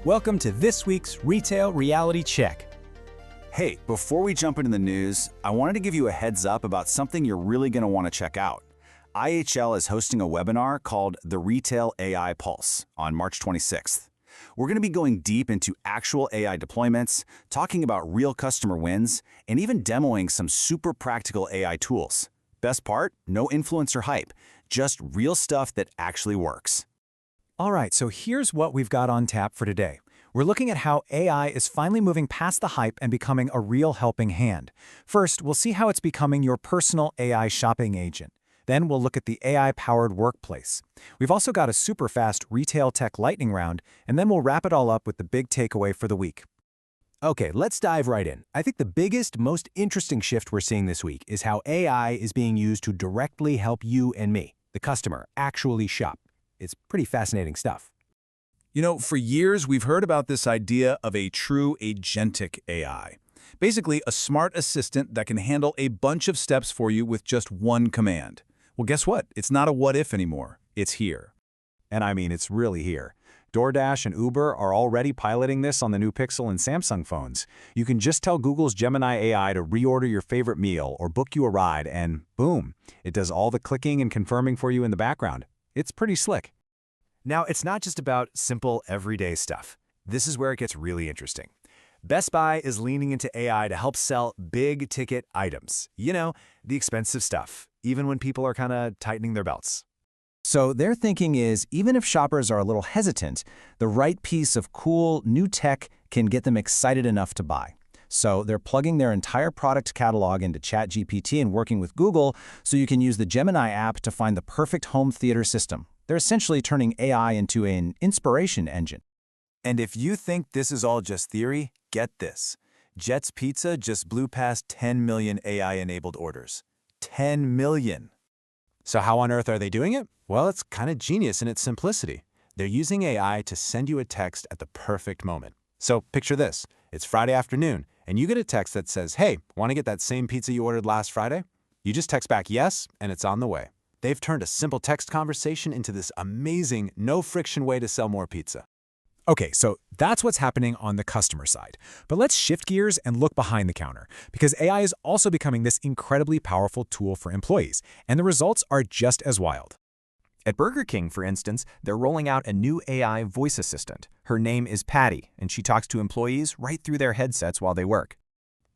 Welcome to this week's Retail Reality Check. Hey, before we jump into the news, I wanted to give you a heads up about something you're really going to want to check out. IHL is hosting a webinar called The Retail AI Pulse on March 26th. We're going to be going deep into actual AI deployments, talking about real customer wins, and even demoing some super practical AI tools. Best part? No influencer hype, just real stuff that actually works. All right, so here's what we've got on tap for today. We're looking at how AI is finally moving past the hype and becoming a real helping hand. First, we'll see how it's becoming your personal AI shopping agent. Then we'll look at the AI-powered workplace. We've also got a super fast retail tech lightning round, and then we'll wrap it all up with the big takeaway for the week. Okay, let's dive right in. I think the biggest, most interesting shift we're seeing this week is how AI is being used to directly help you and me, the customer, actually shop. It's pretty fascinating stuff. You know, for years, we've heard about this idea of a true agentic AI. Basically, a smart assistant that can handle a bunch of steps for you with just one command. Well, guess what? It's not a what-if anymore. It's here. And I mean, it's really here. DoorDash and Uber are already piloting this on the new Pixel and Samsung phones. You can just tell Google's Gemini AI to reorder your favorite meal or book you a ride, and boom, it does all the clicking and confirming for you in the background. It's pretty slick. Now, it's not just about simple, everyday stuff. This is where it gets really interesting. Best Buy is leaning into AI to help sell big-ticket items. You know, the expensive stuff, even when people are kind of tightening their belts. So their thinking is, even if shoppers are a little hesitant, the right piece of cool, new tech can get them excited enough to buy. So they're plugging their entire product catalog into ChatGPT and working with Google so you can use the Gemini app to find the perfect home theater system. They're essentially turning AI into an inspiration engine. And if you think this is all just theory, get this. Jet's Pizza just blew past 10 million AI-enabled orders. 10 million! So how on earth are they doing it? Well, it's kind of genius in its simplicity. They're using AI to send you a text at the perfect moment. So picture this. It's Friday afternoon, and you get a text that says, "Hey, want to get that same pizza you ordered last Friday?" You just text back yes, and it's on the way. They've turned a simple text conversation into this amazing, no-friction way to sell more pizza. Okay, so that's what's happening on the customer side. But let's shift gears and look behind the counter, because AI is also becoming this incredibly powerful tool for employees, and the results are just as wild. At Burger King, for instance, they're rolling out a new AI voice assistant. Her name is Patty, and she talks to employees right through their headsets while they work.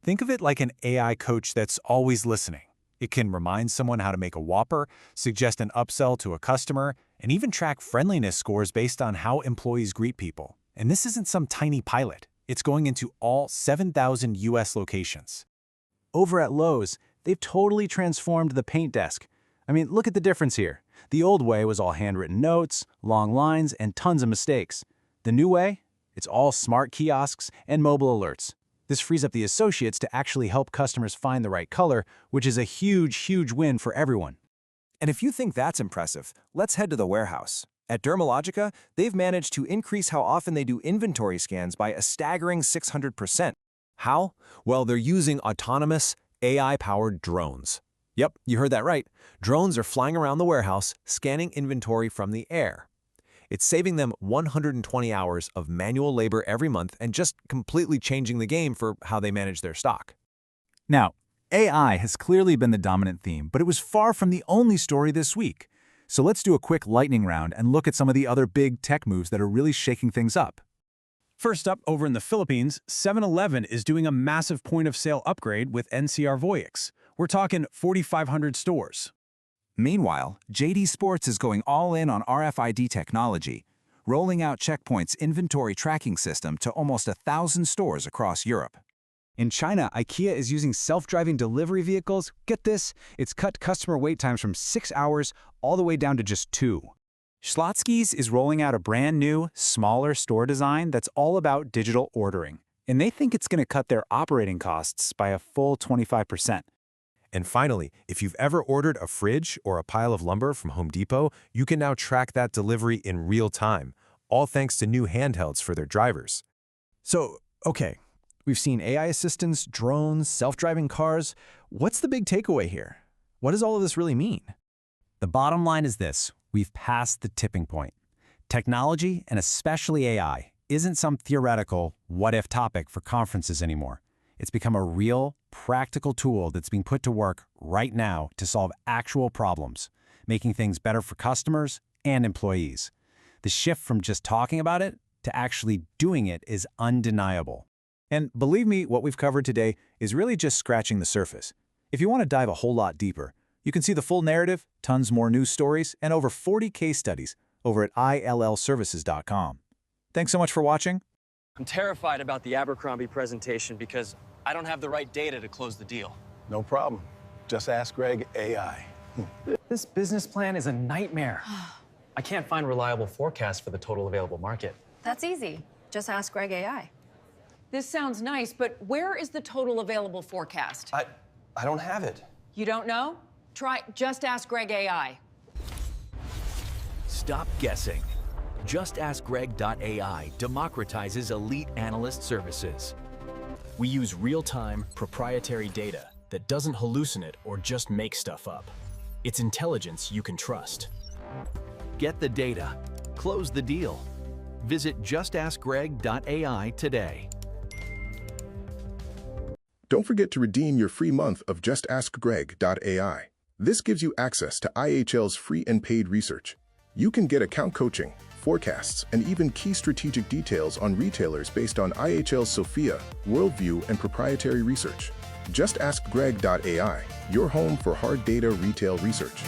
Think of it like an AI coach that's always listening. It can remind someone how to make a Whopper, suggest an upsell to a customer, and even track friendliness scores based on how employees greet people. And this isn't some tiny pilot. It's going into all 7,000 US locations. Over at Lowe's, they've totally transformed the paint desk. I mean, look at the difference here. The old way was all handwritten notes, long lines, and tons of mistakes. The new way? It's all smart kiosks and mobile alerts. This frees up the associates to actually help customers find the right color, which is a huge, huge win for everyone. And if you think that's impressive, let's head to the warehouse. At Dermalogica, they've managed to increase how often they do inventory scans by a staggering 600%. How? Well, they're using autonomous, AI-powered drones. Yep, you heard that right. Drones are flying around the warehouse, scanning inventory from the air. It's saving them 120 hours of manual labor every month and just completely changing the game for how they manage their stock. Now, AI has clearly been the dominant theme, but it was far from the only story this week. So let's do a quick lightning round and look at some of the other big tech moves that are really shaking things up. First up, over in the Philippines, 7-Eleven is doing a massive point-of-sale upgrade with NCR Voyix. We're talking 4,500 stores. Meanwhile, JD Sports is going all in on RFID technology, rolling out Checkpoint's inventory tracking system to almost 1,000 stores across Europe. In China, IKEA is using self-driving delivery vehicles. Get this, it's cut customer wait times from 6 hours all the way down to just 2. Schlotzky's is rolling out a brand new, smaller store design that's all about digital ordering, and they think it's going to cut their operating costs by a full 25%. And finally, if you've ever ordered a fridge or a pile of lumber from Home Depot, you can now track that delivery in real time, all thanks to new handhelds for their drivers. So, okay, we've seen AI assistants, drones, self-driving cars. What's the big takeaway here? What does all of this really mean? The bottom line is this: we've passed the tipping point. Technology, and especially AI, isn't some theoretical what-if topic for conferences anymore. It's become a real, practical tool that's being put to work right now to solve actual problems, making things better for customers and employees. The shift from just talking about it to actually doing it is undeniable. And believe me, what we've covered today is really just scratching the surface. If you want to dive a whole lot deeper, you can see the full narrative, tons more news stories, and over 40 case studies over at illservices.com. Thanks so much for watching. I'm terrified about the Abercrombie presentation because I don't have the right data to close the deal. No problem. Just ask Greg AI. This business plan is a nightmare. I can't find reliable forecasts for the total available market. That's easy. Just ask Greg AI. This sounds nice, but where is the total available forecast? I don't have it. You don't know? Try Just Ask Greg AI. Stop guessing. JustAskGreg.ai democratizes elite analyst services. We use real-time, proprietary data that doesn't hallucinate or just make stuff up. It's intelligence you can trust. Get the data. Close the deal. Visit JustAskGreg.ai today. Don't forget to redeem your free month of JustAskGreg.ai. This gives you access to IHL's free and paid research. You can get account coaching, forecasts, and even key strategic details on retailers based on IHL's Sophia, Worldview, and proprietary research. JustAskGreg.ai, your home for hard data retail research.